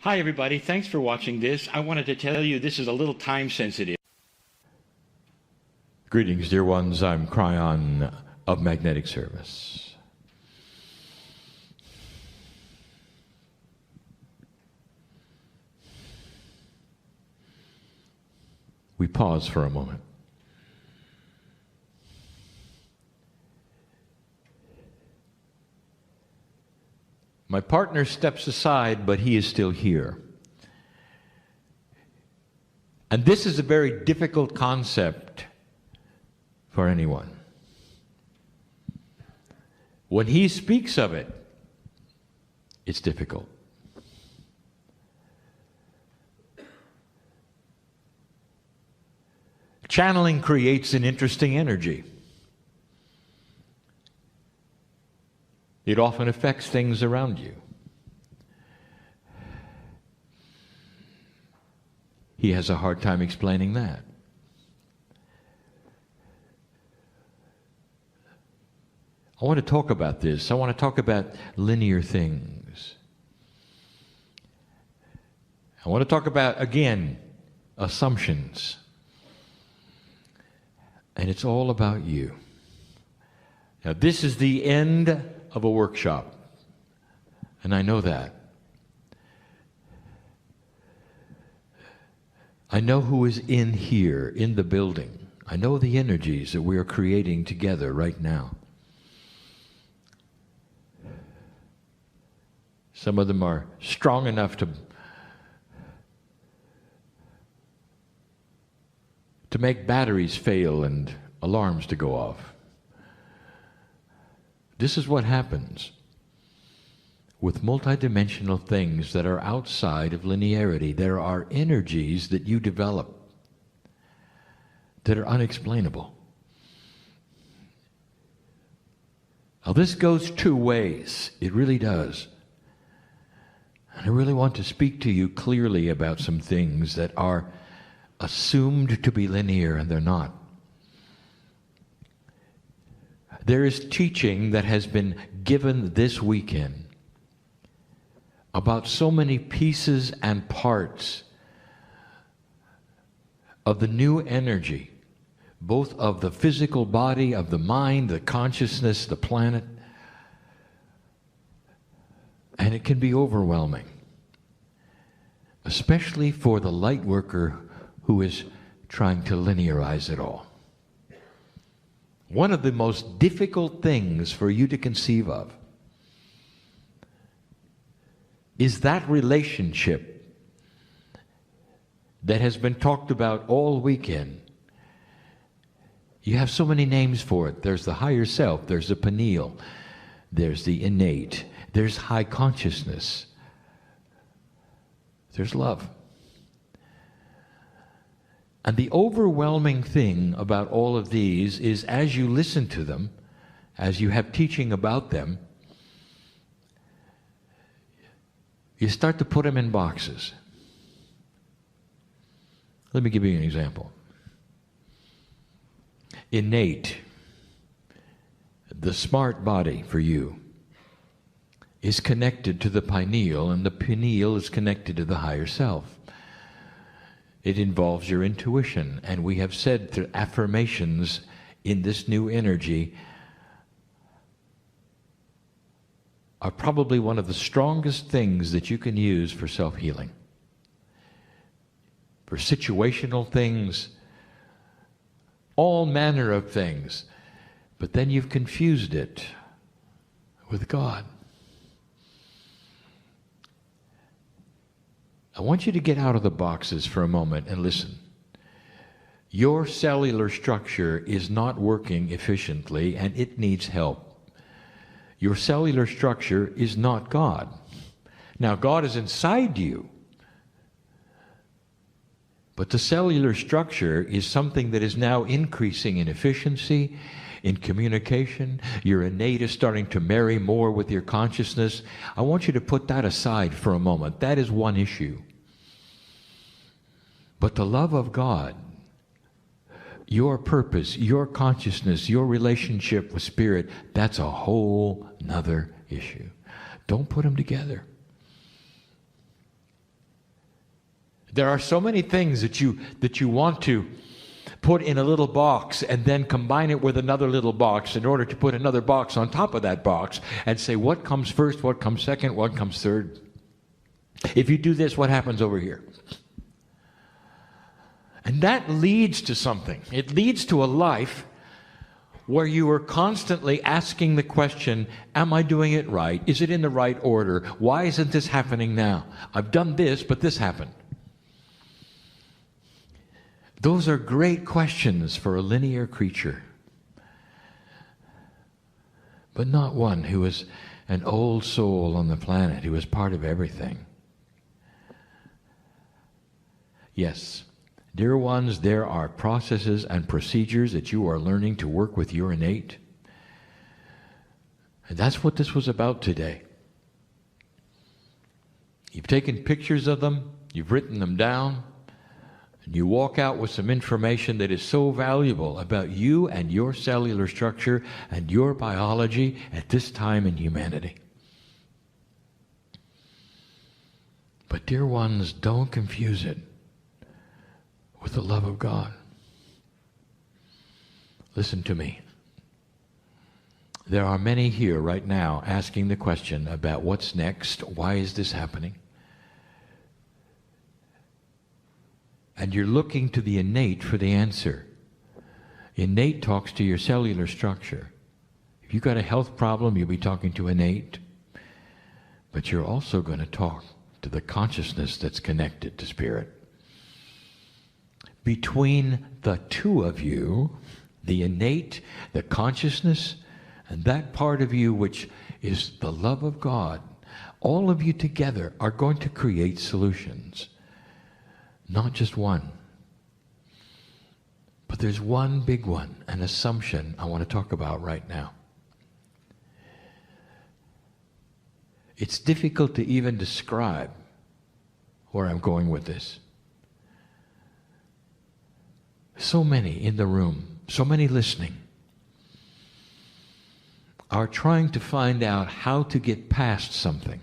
Hi everybody, thanks for watching this. I wanted to tell you this is a little time sensitive. Greetings, dear ones. I'm Kryon of Magnetic Service. We pause for a moment. My partner steps aside, but he is still here. And this is a very difficult concept for anyone. When he speaks of it, it's difficult. Channeling creates an interesting energy. It often affects things around you. He has a hard time explaining that. I want to talk about this. I want to talk about linear things. I want to talk about, again, assumptions. And it's all about you. Now, this is the end of a workshop, and I know that. I know who is in here, in the building. I know the energies that we are creating together right now. Some of them are strong enough to make batteries fail and alarms to go off. This is what happens with multidimensional things that are outside of linearity. There are energies that you develop that are unexplainable. Now, this goes two ways. It really does. And I really want to speak to you clearly about some things that are assumed to be linear, and they're not. There is teaching that has been given this weekend about so many pieces and parts of the new energy, both of the physical body, of the mind, the consciousness, the planet, and it can be overwhelming, especially for the light worker who is trying to linearize it all. One of the most difficult things for you to conceive of is that relationship that has been talked about all weekend. You have so many names for it. There's the higher self, there's the pineal, there's the innate, there's high consciousness, there's love. And the overwhelming thing about all of these is, as you listen to them, as you have teaching about them, you start to put them in boxes. Let me give you an example. Innate, the smart body for you, is connected to the pineal, and the pineal is connected to the higher self. It involves your intuition, and we have said through affirmations in this new energy are probably one of the strongest things that you can use for self-healing. For situational things, all manner of things, but then you've confused it with God. I want you to get out of the boxes for a moment and listen. Your cellular structure is not working efficiently, and it needs help. Your cellular structure is not God. Now, God is inside you, but the cellular structure is something that is now increasing in efficiency, in communication. Your innate is starting to marry more with your consciousness. I want you to put that aside for a moment. That is one issue. But the love of God, your purpose, your consciousness, your relationship with Spirit, that's a whole nother issue. Don't put them together. There are so many things that you want to put in a little box and then combine it with another little box in order to put another box on top of that box and say what comes first, what comes second, what comes third. If you do this, what happens over here? And that leads to something. It leads to a life where you are constantly asking the question, am I doing it right? Is it in the right order? Why isn't this happening now? I've done this, but this happened. Those are great questions for a linear creature, but not one who is an old soul on the planet, who is part of everything. Yes, dear ones, there are processes and procedures that you are learning to work with your innate. And that's what this was about today. You've taken pictures of them, you've written them down, and you walk out with some information that is so valuable about you and your cellular structure and your biology at this time in humanity. But dear ones, don't confuse it with the love of God. Listen to me. There are many here right now asking the question about what's next, why is this happening? And you're looking to the innate for the answer. Innate talks to your cellular structure. If you've got a health problem, you'll be talking to innate. But you're also going to talk to the consciousness that's connected to spirit. Between the two of you, the innate, the consciousness, and that part of you which is the love of God, all of you together are going to create solutions. Not just one. But there's one big one, an assumption I want to talk about right now. It's difficult to even describe where I'm going with this. So many in the room, so many listening, are trying to find out how to get past something.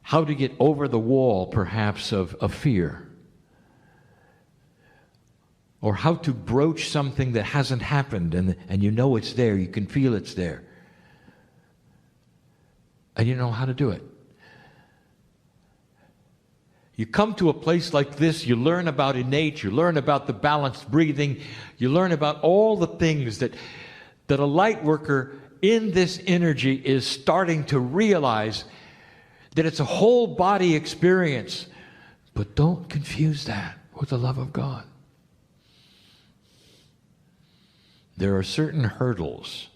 How to get over the wall, perhaps, of fear. Or how to broach something that hasn't happened and you know it's there, you can feel it's there. And you know how to do it. You come to a place like this, you learn about innate, you learn about the balanced breathing, you learn about all the things that a light worker in this energy is starting to realize that it's a whole body experience. But don't confuse that with the love of God. There are certain hurdles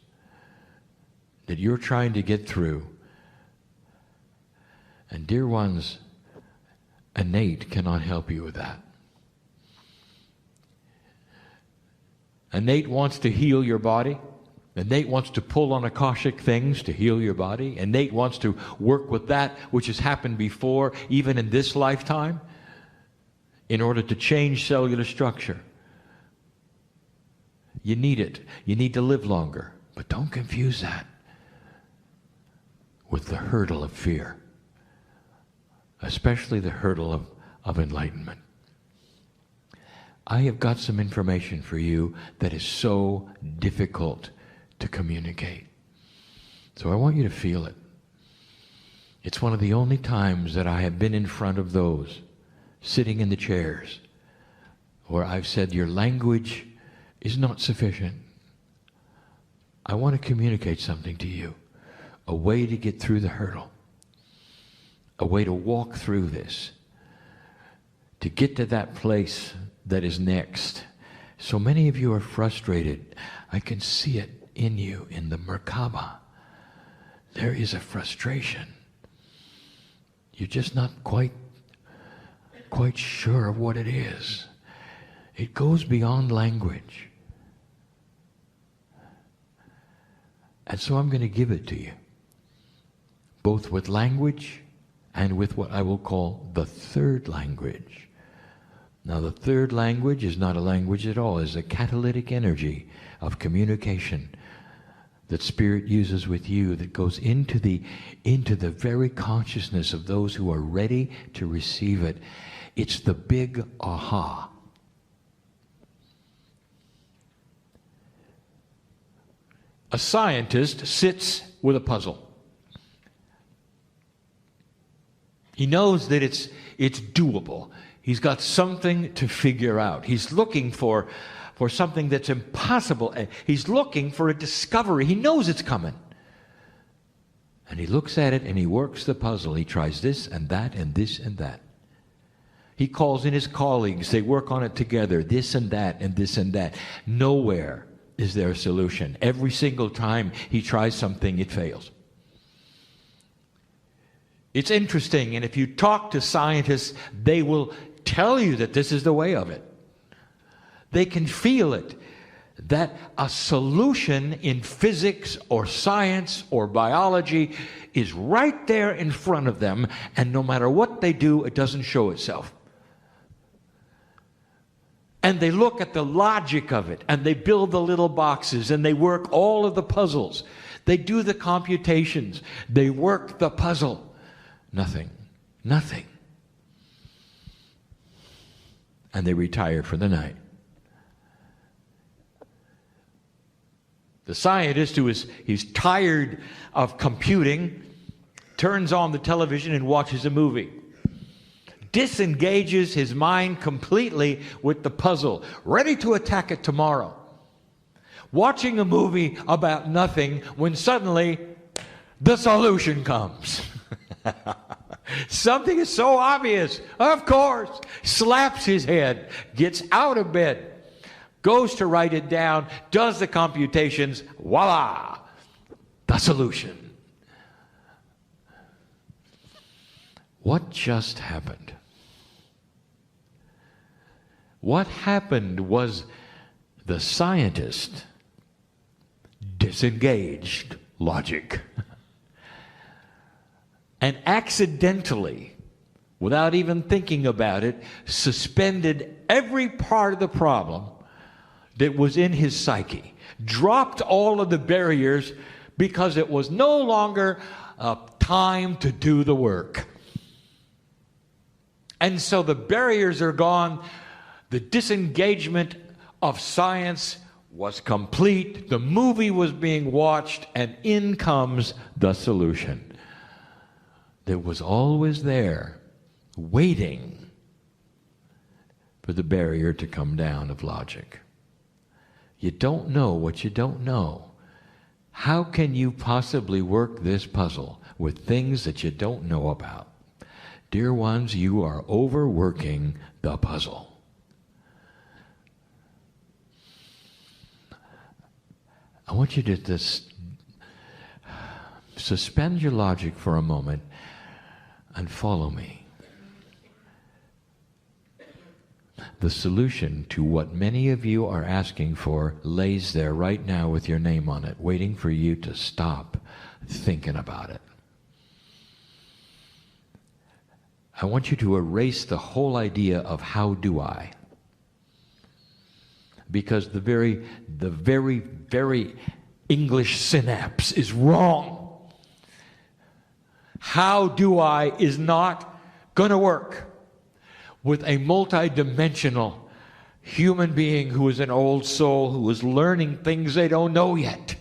that you're trying to get through. And dear ones, innate cannot help you with that. Innate wants to heal your body. Innate wants to pull on Akashic things to heal your body. Innate wants to work with that which has happened before, even in this lifetime, in order to change cellular structure. You need it. You need to live longer. But don't confuse that with the hurdle of fear, especially the hurdle of enlightenment. I have got some information for you that is so difficult to communicate. So I want you to feel it. It's one of the only times that I have been in front of those sitting in the chairs where I've said, your language is not sufficient. I want to communicate something to you, a way to get through the hurdle, a way to walk through this, to get to that place that is next. So many of you are frustrated. I can see it in you, in the Merkaba. There is a frustration. You're just not quite sure of what it is. It goes beyond language. And so I'm going to give it to you, both with language and with what I will call the third language. Now, the third language is not a language at all. It's a catalytic energy of communication that Spirit uses with you that goes into the very consciousness of those who are ready to receive it. It's the big aha. A scientist sits with a puzzle. He knows that it's doable. He's got something to figure out. He's looking for something that's impossible. He's looking for a discovery. He knows it's coming. And he looks at it and he works the puzzle. He tries this and that and this and that. He calls in his colleagues. They work on it together. This and that and this and that. Nowhere is there a solution. Every single time he tries something, it fails. It's interesting, and if you talk to scientists, they will tell you that this is the way of it. They can feel it, that a solution in physics or science or biology is right there in front of them, and no matter what they do, it doesn't show itself. And they look at the logic of it, and they build the little boxes, and they work all of the puzzles. They do the computations. They work the puzzle. Nothing. Nothing. And they retire for the night. The scientist he's tired of computing, turns on the television and watches a movie. Disengages his mind completely with the puzzle, ready to attack it tomorrow. Watching a movie about nothing when suddenly the solution comes. Something is so obvious, of course. Slaps his head, gets out of bed, goes to write it down, does the computations, voila, the solution. What just happened? What happened was the scientist disengaged logic and accidentally, without even thinking about it, suspended every part of the problem that was in his psyche, dropped all of the barriers because it was no longer time to do the work. And so the barriers are gone. The disengagement of science was complete. The movie was being watched, and in comes the solution that was always there, waiting for the barrier to come down of logic. You don't know what you don't know. How can you possibly work this puzzle with things that you don't know about? Dear ones, you are overworking the puzzle. I want you to just suspend your logic for a moment and follow me. The solution to what many of you are asking for lays there right now with your name on it, waiting for you to stop thinking about it. I want you to erase the whole idea of how do I? Because the very English synapse is wrong. How do I is not going to work with a multidimensional human being who is an old soul who is learning things they don't know yet.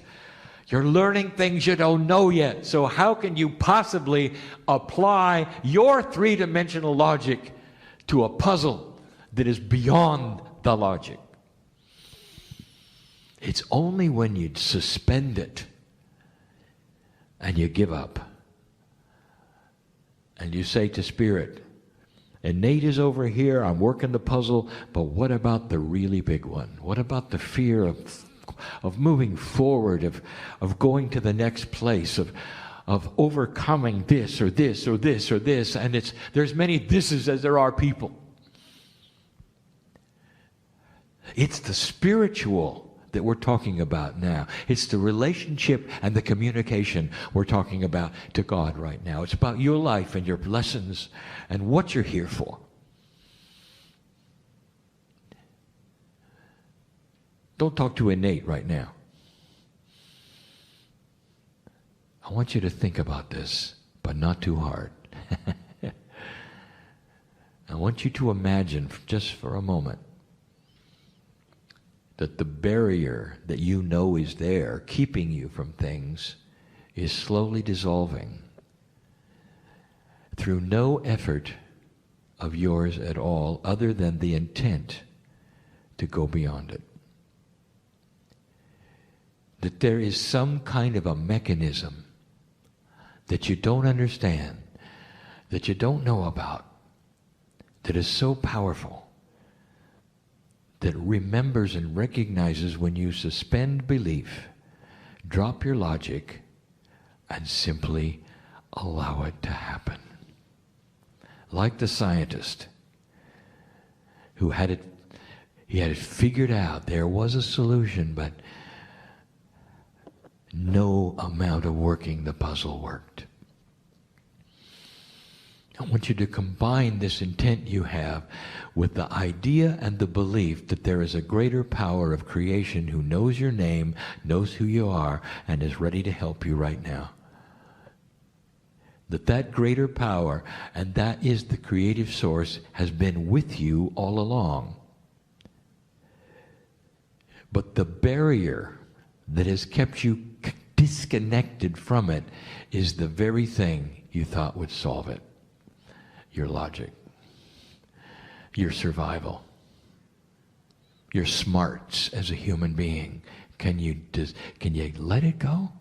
You're learning things you don't know yet. So how can you possibly apply your three-dimensional logic to a puzzle that is beyond the logic? It's only when you suspend it and you give up and you say to Spirit, and Nate is over here, I'm working the puzzle, but what about the really big one? What about the fear of moving forward, of going to the next place, of overcoming this or this or this or this? And there's many thises as there are people. It's the spiritual that we're talking about now. It's the relationship and the communication we're talking about to God right now. It's about your life and your lessons and what you're here for. Don't talk to innate right now. I want you to think about this, but not too hard. I want you to imagine, just for a moment, that the barrier that you know is there, keeping you from things, is slowly dissolving through no effort of yours at all, other than the intent to go beyond it. That there is some kind of a mechanism that you don't understand, that you don't know about, that is so powerful, that remembers and recognizes when you suspend belief, drop your logic, and simply allow it to happen. Like the scientist who had it figured out. There was a solution, but no amount of working the puzzle worked. I want you to combine this intent you have with the idea and the belief that there is a greater power of creation who knows your name, knows who you are, and is ready to help you right now. That greater power, and that is the creative source, has been with you all along. But the barrier that has kept you disconnected from it is the very thing you thought would solve it. Your logic, your survival, your smarts as a human being. Can you let it go?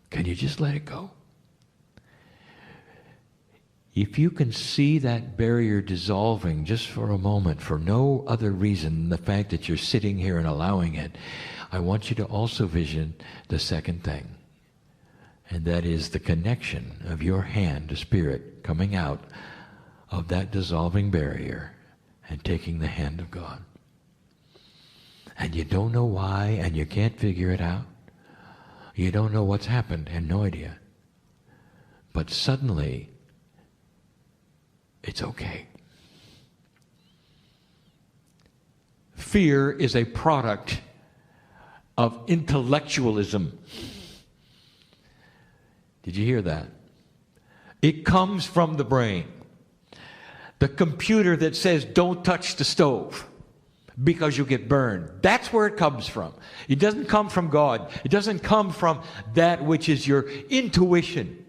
Can you just let it go? If you can see that barrier dissolving just for a moment, for no other reason than the fact that you're sitting here and allowing it, I want you to also vision the second thing. And that is the connection of your hand to Spirit coming out of that dissolving barrier and taking the hand of God. And you don't know why, and you can't figure it out. You don't know what's happened, and no idea. But suddenly, it's okay. Fear is a product of intellectualism. Did you hear that? It comes from the brain. The computer that says, don't touch the stove because you'll get burned. That's where it comes from. It doesn't come from God. It doesn't come from that which is your intuition.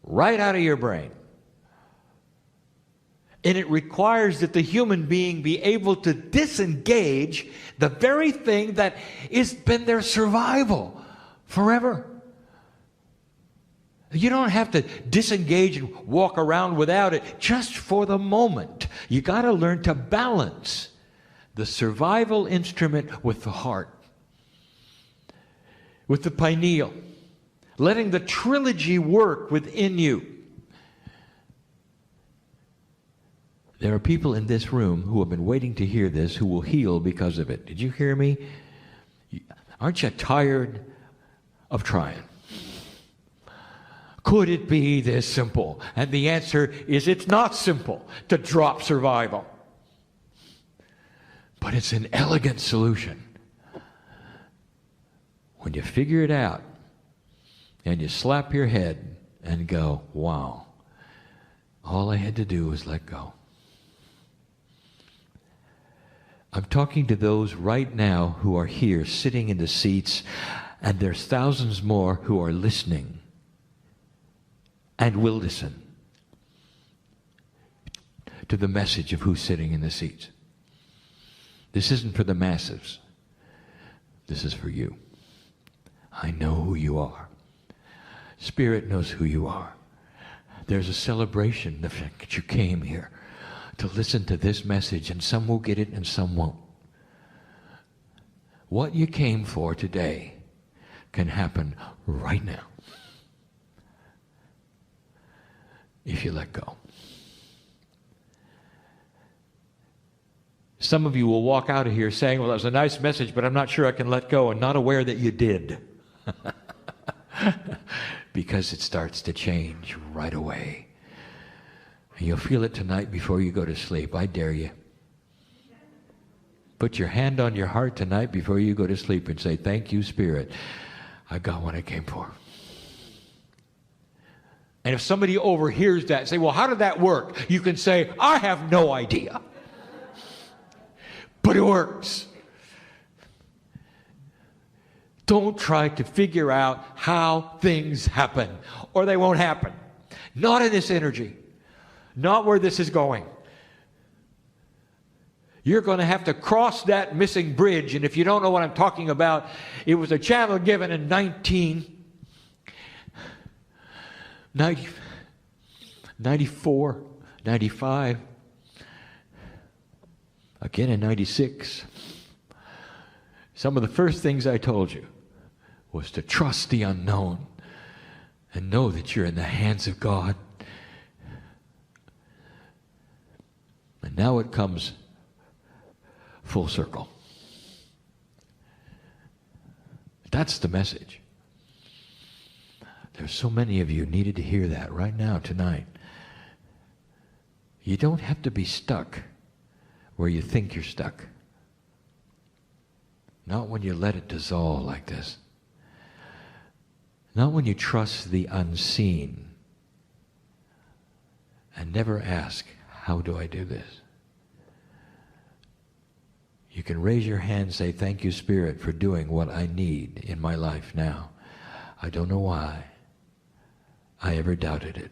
Right out of your brain. And it requires that the human being be able to disengage the very thing that has been their survival forever. You don't have to disengage and walk around without it just for the moment. You got to learn to balance the survival instrument with the heart, with the pineal, letting the trilogy work within you. There are people in this room who have been waiting to hear this who will heal because of it. Did you hear me? Aren't you tired of trying? Could it be this simple? And the answer is it's not simple to drop survival. But it's an elegant solution. When you figure it out and you slap your head and go, wow, all I had to do was let go. I'm talking to those right now who are here sitting in the seats, and there's thousands more who are listening and will listen to the message of who's sitting in the seats. This isn't for the masses. This is for you. I know who you are. Spirit knows who you are. There's a celebration, the fact that you came here to listen to this message, and some will get it and some won't. What you came for today can happen right now if you let go. Some of you will walk out of here saying, well, that was a nice message, but I'm not sure I can let go, and not aware that you did. Because it starts to change right away. And you'll feel it tonight before you go to sleep. I dare you. Put your hand on your heart tonight before you go to sleep and say, thank you, Spirit. I got what I came for. And if somebody overhears that and say, well, how did that work? You can say, I have no idea. But it works. Don't try to figure out how things happen, or they won't happen. Not in this energy. Not where this is going. You're going to have to cross that missing bridge. And if you don't know what I'm talking about, it was a channel given in 1994, 95, again in 96. Some of the first things I told you was to trust the unknown and know that you're in the hands of God. And now it comes full circle. That's the message. There's so many of you needed to hear that right now, tonight. You don't have to be stuck where you think you're stuck. Not when you let it dissolve like this. Not when you trust the unseen and never ask, how do I do this? You can raise your hand and say, thank you, Spirit, for doing what I need in my life now. I don't know why I ever doubted it.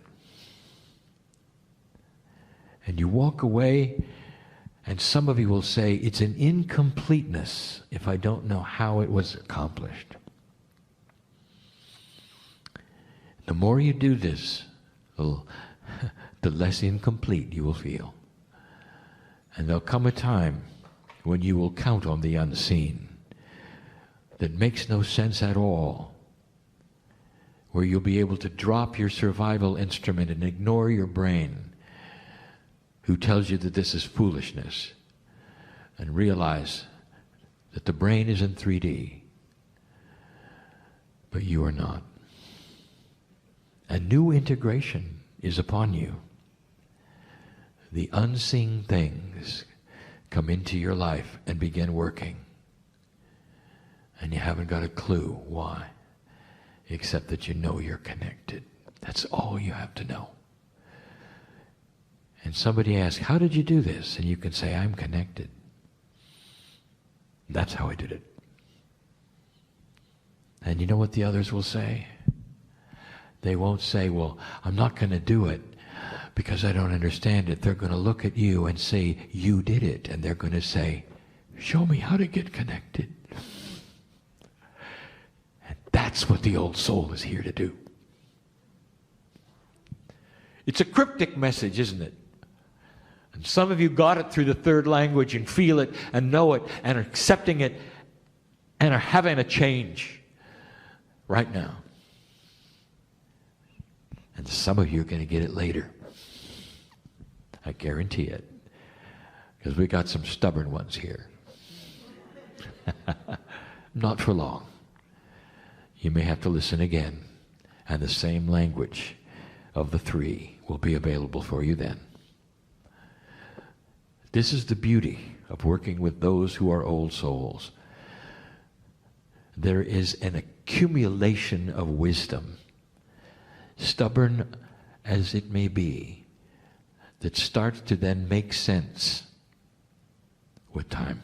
And you walk away, and some of you will say, it's an incompleteness if I don't know how it was accomplished. The more you do this, the less incomplete you will feel. And there'll come a time when you will count on the unseen that makes no sense at all, where you'll be able to drop your survival instrument and ignore your brain, who tells you that this is foolishness, and realize that the brain is in 3D, but you are not. A new integration is upon you. The unseen things come into your life and begin working. And you haven't got a clue why, except that you know you're connected. That's all you have to know. And somebody asks, how did you do this? And you can say, I'm connected. That's how I did it. And you know what the others will say? They won't say, well, I'm not going to do it because I don't understand it. They're going to look at you and say, you did it. And they're going to say, show me how to get connected. And that's what the old soul is here to do. It's a cryptic message, isn't it? And some of you got it through the third language and feel it and know it and are accepting it and are having a change right now. And some of you are going to get it later. I guarantee it. Because we got some stubborn ones here. Not for long. You may have to listen again. And the same language of the three will be available for you then. This is the beauty of working with those who are old souls. There is an accumulation of wisdom, stubborn as it may be, that starts to then make sense with time.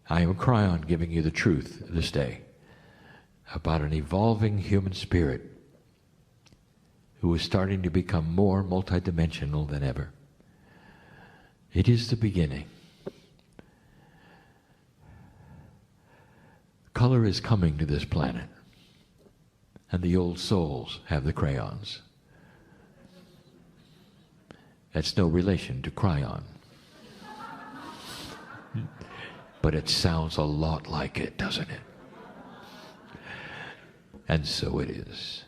I am Kryon giving you the truth this day about an evolving human spirit who is starting to become more multidimensional than ever. It is the beginning. Color is coming to this planet, and the old souls have the crayons. That's no relation to Kryon. But it sounds a lot like it, doesn't it? And so it is.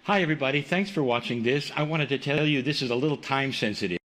Hi, everybody. Thanks for watching this. I wanted to tell you this is a little time sensitive.